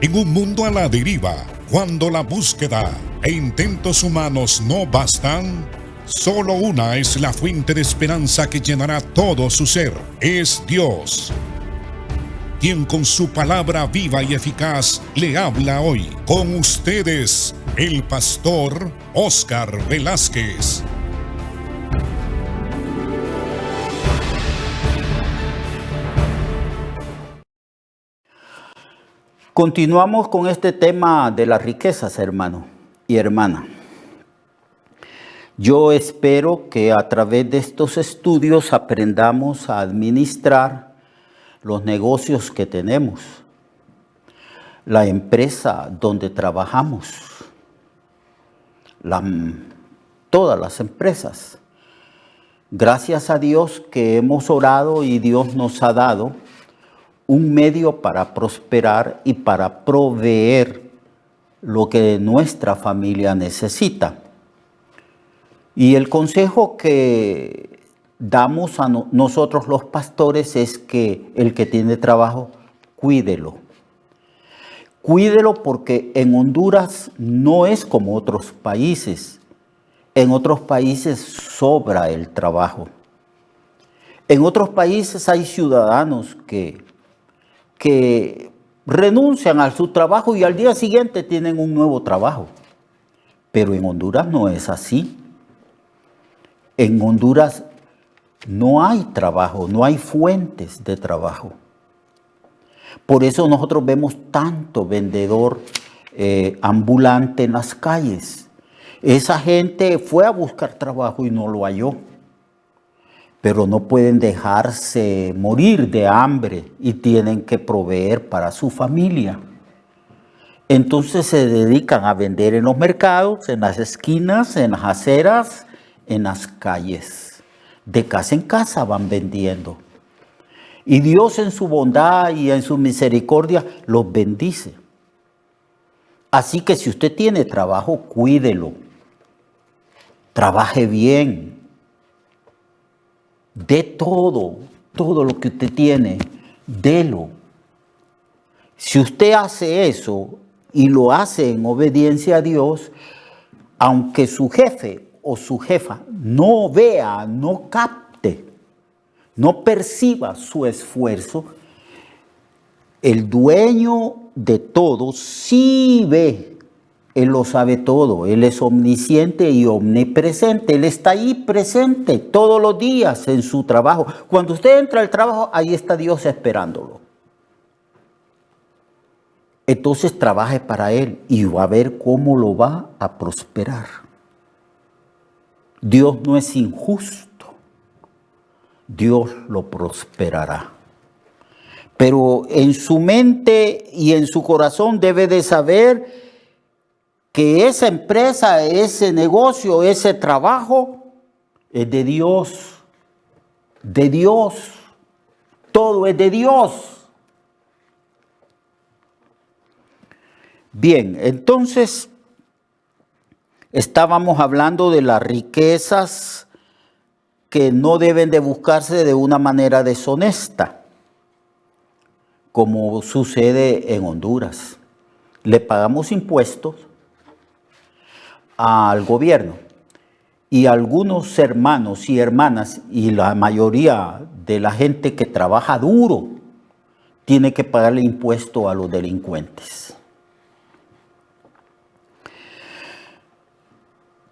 En un mundo a la deriva, cuando la búsqueda e intentos humanos no bastan, solo una es la fuente de esperanza que llenará todo su ser. Es Dios, quien con su palabra viva y eficaz le habla hoy. Con ustedes, el pastor Óscar Velázquez. Continuamos con este tema de las riquezas, hermano y hermana. Yo espero que a través de estos estudios aprendamos a administrar los negocios que tenemos, la empresa donde trabajamos, todas las empresas. Gracias a Dios que hemos orado y Dios nos ha dado un medio para prosperar y para proveer lo que nuestra familia necesita. Y el consejo que damos a nosotros los pastores es que el que tiene trabajo, cuídelo. Cuídelo porque en Honduras no es como otros países. En otros países sobra el trabajo. En otros países hay ciudadanos que renuncian a su trabajo y al día siguiente tienen un nuevo trabajo. Pero en Honduras no es así. En Honduras no hay trabajo, no hay fuentes de trabajo. Por eso nosotros vemos tanto vendedor ambulante en las calles. Esa gente fue a buscar trabajo y no lo halló. Pero no pueden dejarse morir de hambre y tienen que proveer para su familia. Entonces se dedican a vender en los mercados, en las esquinas, en las aceras, en las calles. De casa en casa van vendiendo. Y Dios en su bondad y en su misericordia los bendice. Así que si usted tiene trabajo, cuídelo. Trabaje bien. De todo lo que usted tiene, délo. Si usted hace eso y lo hace en obediencia a Dios, aunque su jefe o su jefa no vea, no capte, no perciba su esfuerzo, el dueño de todo sí ve. Él lo sabe todo, Él es omnisciente y omnipresente, Él está ahí presente todos los días en su trabajo. Cuando usted entra al trabajo, ahí está Dios esperándolo. Entonces trabaje para Él y va a ver cómo lo va a prosperar. Dios no es injusto, Dios lo prosperará. Pero en su mente y en su corazón debe de saber que esa empresa, ese negocio, ese trabajo es de Dios. De Dios. Todo es de Dios. Bien, entonces estábamos hablando de las riquezas que no deben de buscarse de una manera deshonesta, como sucede en Honduras. Le pagamos impuestos al gobierno y algunos hermanos y hermanas y la mayoría de la gente que trabaja duro tiene que pagarle impuesto a los delincuentes.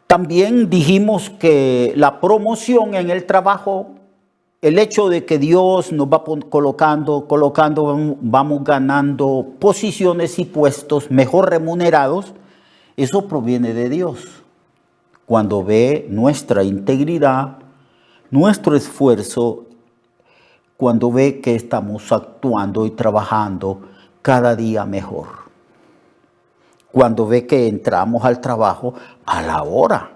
También dijimos que la promoción en el trabajo, el hecho de que Dios nos va colocando, vamos ganando posiciones y puestos mejor remunerados, eso proviene de Dios. Cuando ve nuestra integridad, nuestro esfuerzo, cuando ve que estamos actuando y trabajando cada día mejor. Cuando ve que entramos al trabajo a la hora.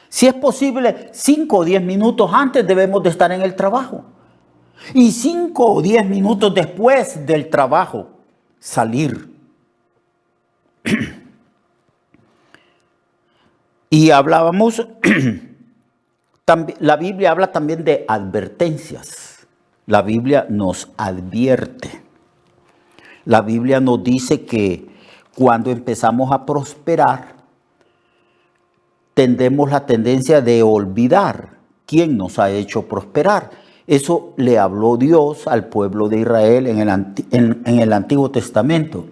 Si es posible, 5 o 10 minutos antes debemos de estar en el trabajo. Y 5 o 10 minutos después del trabajo, salir. Y hablábamos, la Biblia habla también de advertencias. La Biblia nos advierte. La Biblia nos dice que cuando empezamos a prosperar, tendemos la tendencia de olvidar quién nos ha hecho prosperar. Eso le habló Dios al pueblo de Israel en el Antiguo Testamento.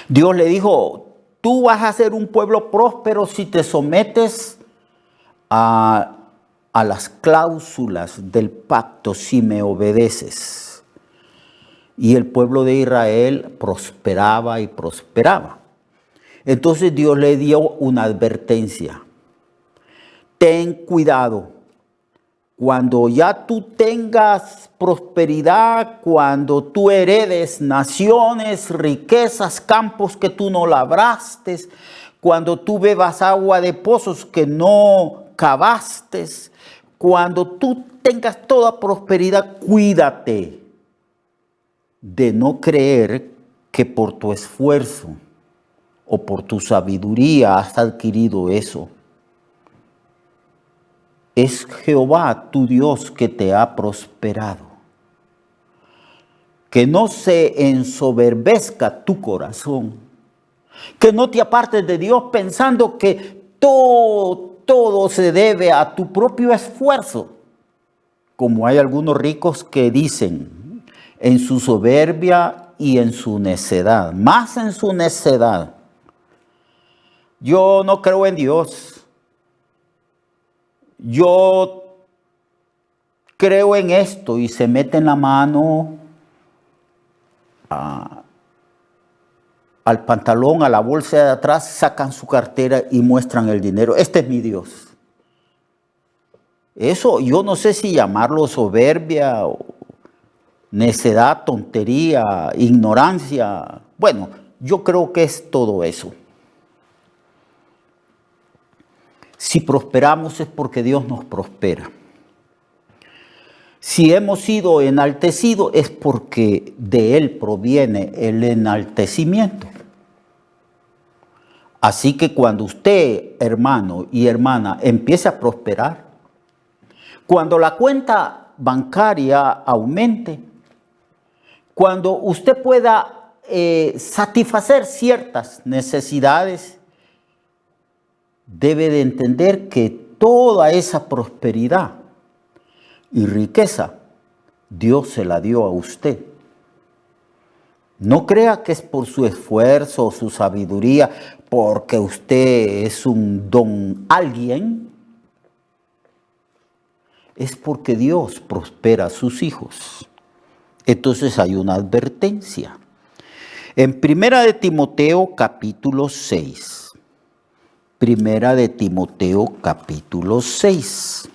Dios le dijo, tú vas a ser un pueblo próspero si te sometes a las cláusulas del pacto, si me obedeces. Y el pueblo de Israel prosperaba y prosperaba. Entonces Dios le dio una advertencia. Ten cuidado. Cuando ya tú tengas prosperidad, cuando tú heredes naciones, riquezas, campos que tú no labraste, cuando tú bebas agua de pozos que no cavaste, cuando tú tengas toda prosperidad, cuídate de no creer que por tu esfuerzo o por tu sabiduría has adquirido eso. Es Jehová tu Dios que te ha prosperado. Que no se ensoberbezca tu corazón. Que no te apartes de Dios pensando que todo se debe a tu propio esfuerzo. Como hay algunos ricos que dicen, en su soberbia y en su necedad, más en su necedad. Yo no creo en Dios. Yo creo en esto, y se meten la mano al pantalón, a la bolsa de atrás, sacan su cartera y muestran el dinero. Este es mi Dios. Eso yo no sé si llamarlo soberbia, o necedad, tontería, ignorancia. Bueno, yo creo que es todo eso. Si prosperamos es porque Dios nos prospera. Si hemos sido enaltecidos es porque de Él proviene el enaltecimiento. Así que cuando usted, hermano y hermana, empiece a prosperar, cuando la cuenta bancaria aumente, cuando usted pueda satisfacer ciertas necesidades, debe de entender que toda esa prosperidad y riqueza Dios se la dio a usted. No crea que es por su esfuerzo o su sabiduría, porque usted es un don alguien. Es porque Dios prospera a sus hijos. Entonces hay una advertencia. En 1 Timoteo capítulo 6. Primera de Timoteo capítulo 6.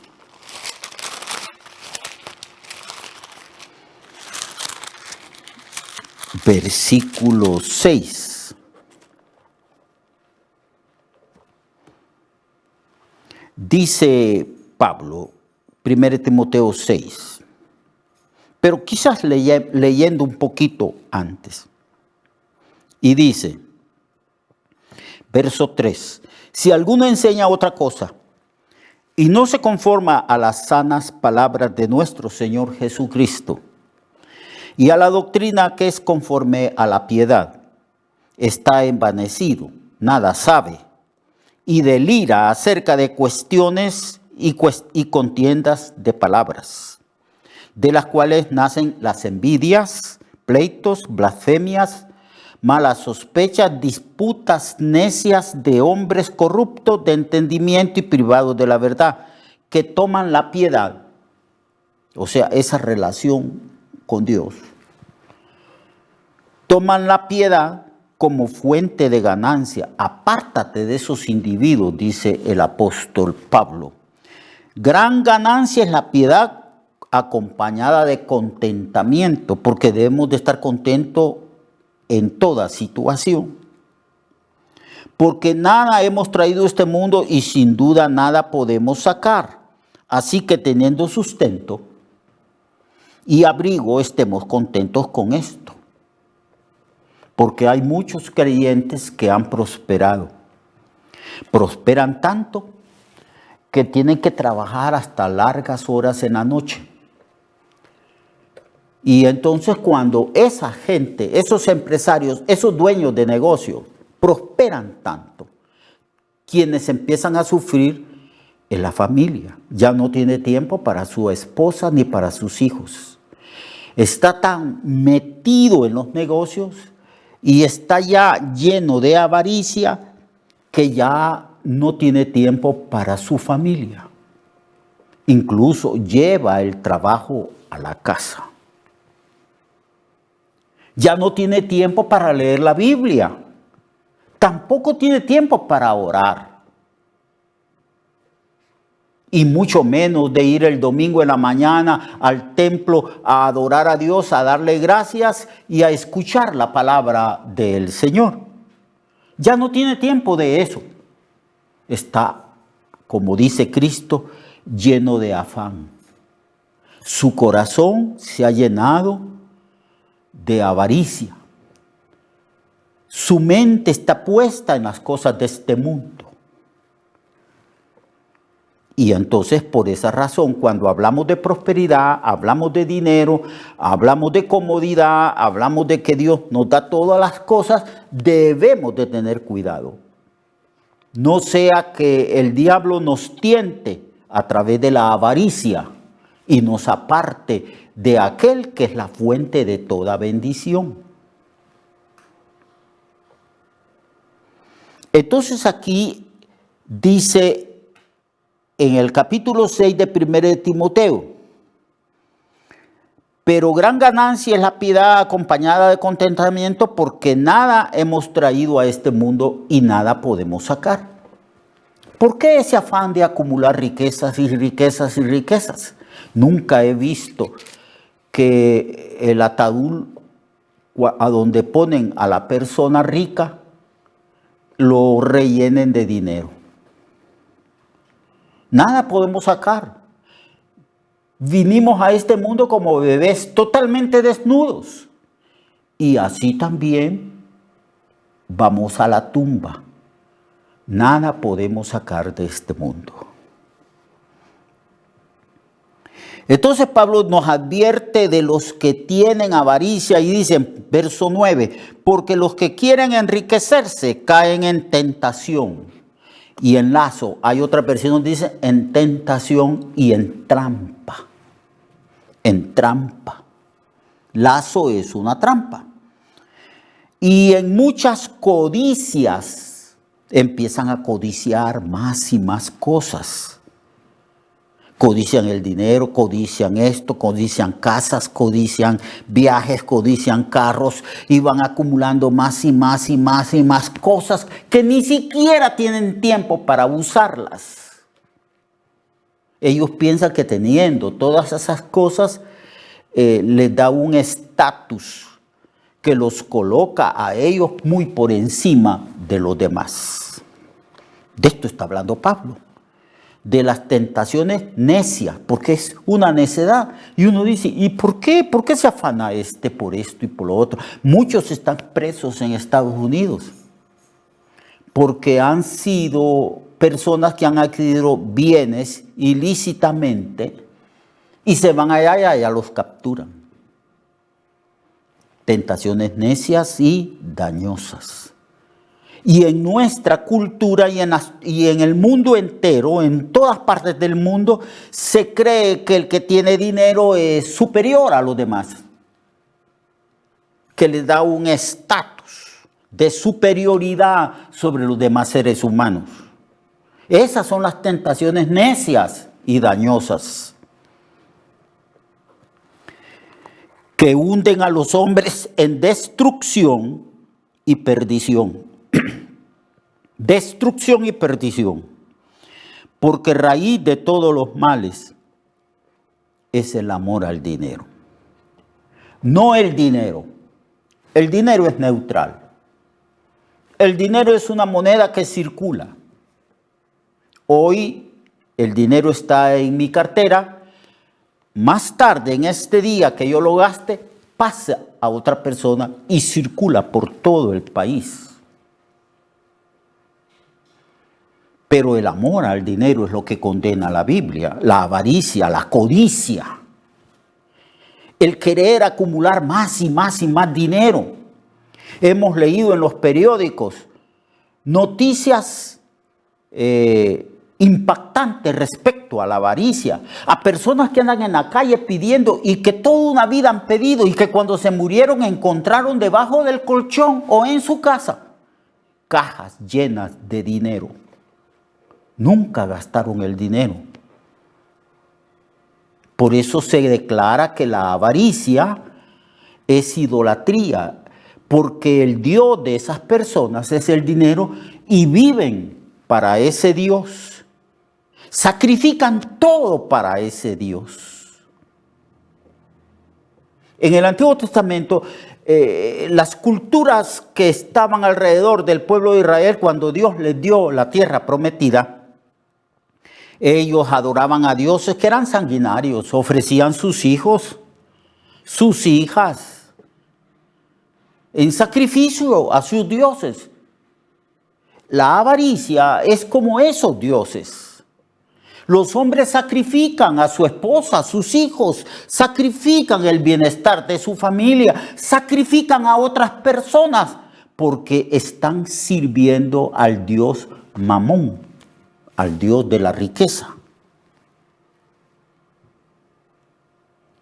Versículo 6. Dice Pablo, 1 Timoteo 6, pero quizás leyendo un poquito antes. Y dice, verso 3, si alguno enseña otra cosa y no se conforma a las sanas palabras de nuestro Señor Jesucristo y a la doctrina que es conforme a la piedad, está envanecido, nada sabe, y delira acerca de cuestiones y contiendas de palabras, de las cuales nacen las envidias, pleitos, blasfemias, malas sospechas, disputas necias de hombres corruptos de entendimiento y privados de la verdad, que toman la piedad, o sea, esa relación con Dios, toman la piedad como fuente de ganancia. Apártate de esos individuos, dice el apóstol Pablo. Gran ganancia es la piedad acompañada de contentamiento, porque debemos de estar contentos en toda situación. Porque nada hemos traído a este mundo y sin duda nada podemos sacar. Así que teniendo sustento y abrigo, estemos contentos con esto. Porque hay muchos creyentes que han prosperado. Prosperan tanto que tienen que trabajar hasta largas horas en la noche. Y entonces cuando esa gente, esos empresarios, esos dueños de negocios prosperan tanto, quienes empiezan a sufrir es la familia. Ya no tiene tiempo para su esposa ni para sus hijos. Está tan metido en los negocios y está ya lleno de avaricia que ya no tiene tiempo para su familia. Incluso lleva el trabajo a la casa. Ya no tiene tiempo para leer la Biblia. Tampoco tiene tiempo para orar. Y mucho menos de ir el domingo en la mañana al templo a adorar a Dios, a darle gracias y a escuchar la palabra del Señor. Ya no tiene tiempo de eso. Está, como dice Cristo, lleno de afán. Su corazón se ha llenado de avaricia. Su mente está puesta en las cosas de este mundo. Y entonces, por esa razón, cuando hablamos de prosperidad, hablamos de dinero, hablamos de comodidad, hablamos de que Dios nos da todas las cosas, debemos de tener cuidado. No sea que el diablo nos tiente a través de la avaricia y nos aparte de aquel que es la fuente de toda bendición. Entonces aquí dice en el capítulo 6 de 1 de Timoteo: pero gran ganancia es la piedad acompañada de contentamiento, porque nada hemos traído a este mundo y nada podemos sacar. ¿Por qué ese afán de acumular riquezas y riquezas y riquezas? Nunca he visto que el ataúd a donde ponen a la persona rica lo rellenen de dinero. Nada podemos sacar. Vinimos a este mundo como bebés totalmente desnudos. Y así también vamos a la tumba. Nada podemos sacar de este mundo. Entonces Pablo nos advierte de los que tienen avaricia y dice en verso 9, porque los que quieren enriquecerse caen en tentación y en lazo. Hay otra versión donde dice en tentación y en trampa. En trampa. Lazo es una trampa. Y en muchas codicias empiezan a codiciar más y más cosas. Codician el dinero, codician esto, codician casas, codician viajes, codician carros y van acumulando más y más y más y más cosas que ni siquiera tienen tiempo para usarlas. Ellos piensan que teniendo todas esas cosas les da un estatus que los coloca a ellos muy por encima de los demás. De esto está hablando Pablo. De las tentaciones necias, porque es una necedad. Y uno dice, ¿y por qué? ¿Por qué se afana este por esto y por lo otro? Muchos están presos en Estados Unidos porque han sido personas que han adquirido bienes ilícitamente y se van allá y allá los capturan. Tentaciones necias y dañosas. Y en nuestra cultura y en el mundo entero, en todas partes del mundo, se cree que el que tiene dinero es superior a los demás. Que le da un estatus de superioridad sobre los demás seres humanos. Esas son las tentaciones necias y dañosas que hunden a los hombres en destrucción y perdición. Destrucción y perdición, porque raíz de todos los males es el amor al dinero. No el dinero. El dinero es neutral. El dinero es una moneda que circula. Hoy el dinero está en mi cartera. Más tarde, en este día que yo lo gaste, pasa a otra persona y circula por todo el país. Pero el amor al dinero es lo que condena la Biblia, la avaricia, la codicia. el querer acumular más y más y más dinero. Hemos leído en los periódicos noticias impactantes respecto a la avaricia, a personas que andan en la calle pidiendo y que toda una vida han pedido y que cuando se murieron encontraron debajo del colchón o en su casa cajas llenas de dinero. Nunca gastaron el dinero. Por eso se declara que la avaricia es idolatría, porque el Dios de esas personas es el dinero y viven para ese Dios. Sacrifican todo para ese Dios. En el Antiguo Testamento, las culturas que estaban alrededor del pueblo de Israel, cuando Dios les dio la tierra prometida, ellos adoraban a dioses que eran sanguinarios, ofrecían sus hijos, sus hijas, en sacrificio a sus dioses. La avaricia es como esos dioses. Los hombres sacrifican a su esposa, a sus hijos, sacrifican el bienestar de su familia, sacrifican a otras personas porque están sirviendo al dios Mamón, al dios de la riqueza.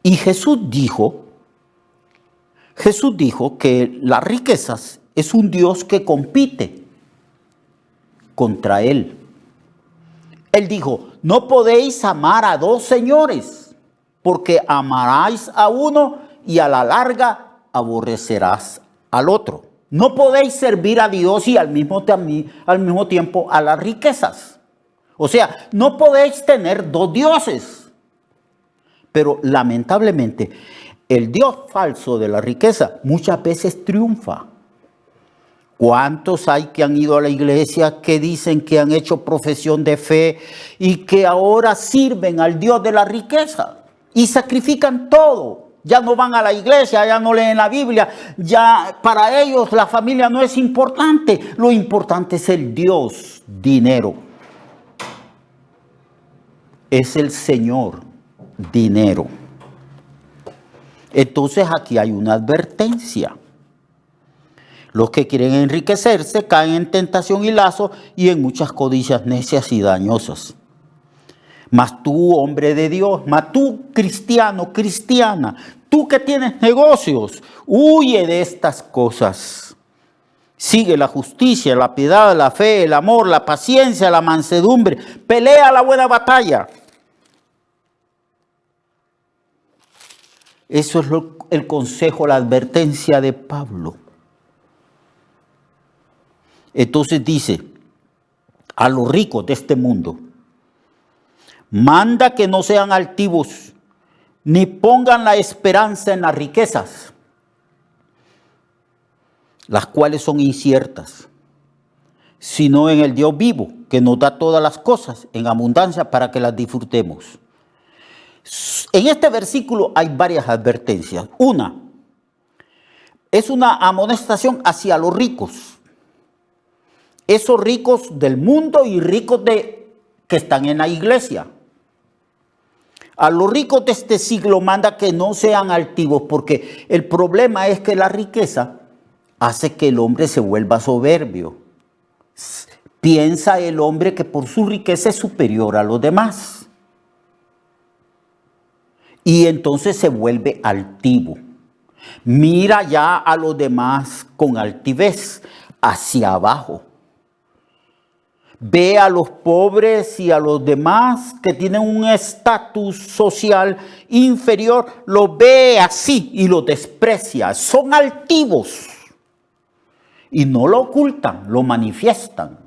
Y Jesús dijo que las riquezas es un Dios que compite contra él. Él dijo, no podéis amar a dos señores, porque amarás a uno y a la larga aborrecerás al otro. No podéis servir a Dios y al mismo tiempo a las riquezas. O sea, no podéis tener dos dioses. Pero lamentablemente, el Dios falso de la riqueza muchas veces triunfa. ¿Cuántos hay que han ido a la iglesia, que dicen que han hecho profesión de fe y que ahora sirven al Dios de la riqueza y sacrifican todo? Ya no van a la iglesia, ya no leen la Biblia, ya para ellos la familia no es importante. Lo importante es el Dios dinero. Es el Señor dinero. Entonces aquí hay una advertencia. Los que quieren enriquecerse caen en tentación y lazo y en muchas codicias necias y dañosas. Mas tú, hombre de Dios, mas tú, cristiano, cristiana, tú que tienes negocios, huye de estas cosas. Sigue la justicia, la piedad, la fe, el amor, la paciencia, la mansedumbre. Pelea la buena batalla. Eso es el consejo, la advertencia de Pablo. Entonces dice a los ricos de este mundo, manda que no sean altivos, ni pongan la esperanza en las riquezas, las cuales son inciertas, sino en el Dios vivo, que nos da todas las cosas en abundancia para que las disfrutemos. En este versículo hay varias advertencias. Una, es una amonestación hacia los ricos. Esos ricos del mundo y ricos que están en la iglesia. A los ricos de este siglo manda que no sean altivos, porque el problema es que la riqueza hace que el hombre se vuelva soberbio. Piensa el hombre que por su riqueza es superior a los demás. Y entonces se vuelve altivo. Mira ya a los demás con altivez, hacia abajo. Ve a los pobres y a los demás que tienen un estatus social inferior, los ve así y los desprecia. Son altivos y no lo ocultan, lo manifiestan.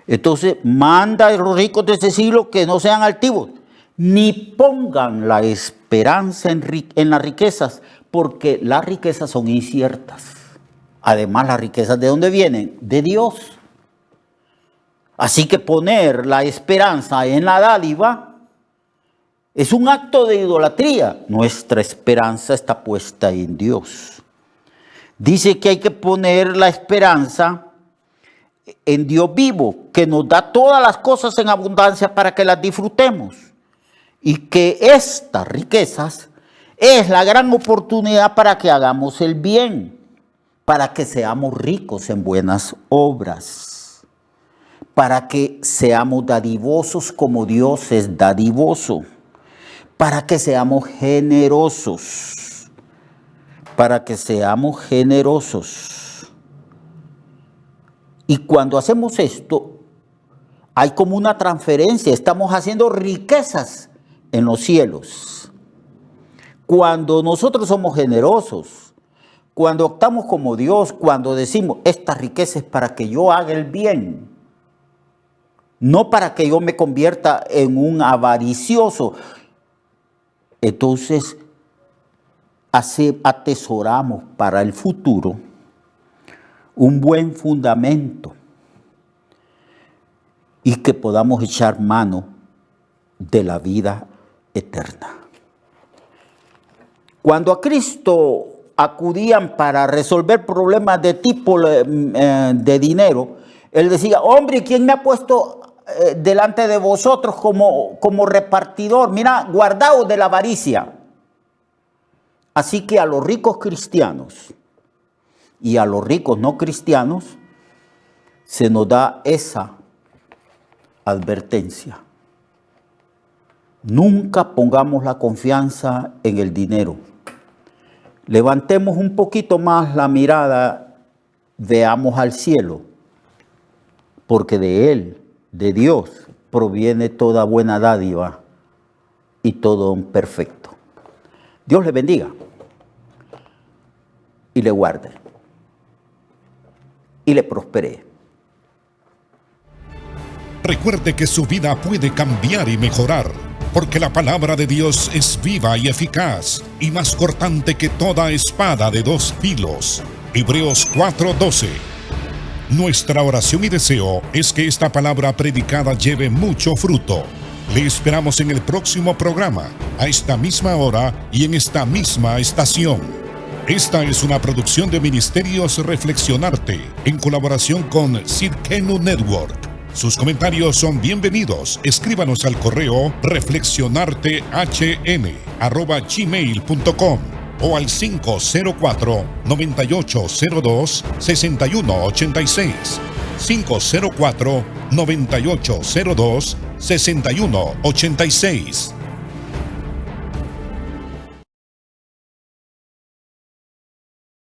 Entonces manda a los ricos de ese siglo que no sean altivos, ni pongan la esperanza en las riquezas, porque las riquezas son inciertas. Además, las riquezas, ¿de dónde vienen? De Dios. Así que poner la esperanza en la dádiva es un acto de idolatría. Nuestra esperanza está puesta en Dios. Dice que hay que poner la esperanza en Dios vivo, que nos da todas las cosas en abundancia para que las disfrutemos. Y que estas riquezas es la gran oportunidad para que hagamos el bien, para que seamos ricos en buenas obras, para que seamos dadivosos como Dios es dadivoso, para que seamos generosos, para que seamos generosos. Y cuando hacemos esto, hay como una transferencia, estamos haciendo riquezas en los cielos. Cuando nosotros somos generosos, cuando optamos como Dios, cuando decimos, esta riqueza es para que yo haga el bien, no para que yo me convierta en un avaricioso, entonces atesoramos para el futuro un buen fundamento y que podamos echar mano de la vida eterna. Cuando a Cristo acudían para resolver problemas de tipo de dinero, Él decía, hombre, ¿quién me ha puesto delante de vosotros como repartidor? Mira, guardaos de la avaricia. Así que a los ricos cristianos y a los ricos no cristianos se nos da esa advertencia. Nunca pongamos la confianza en el dinero. Levantemos un poquito más la mirada, veamos al cielo, porque de Él, de Dios, proviene toda buena dádiva y todo don perfecto. Dios le bendiga y le guarde y le prospere. Recuerde que su vida puede cambiar y mejorar, porque la palabra de Dios es viva y eficaz, y más cortante que toda espada de dos filos. Hebreos 4:12. Nuestra oración y deseo es que esta palabra predicada lleve mucho fruto. Le esperamos en el próximo programa, a esta misma hora y en esta misma estación. Esta es una producción de Ministerios Reflexionarte, en colaboración con Sidkenu Network. Sus comentarios son bienvenidos. Escríbanos al correo reflexionartehn@gmail.com o al 504-9802-6186. 504-9802-6186.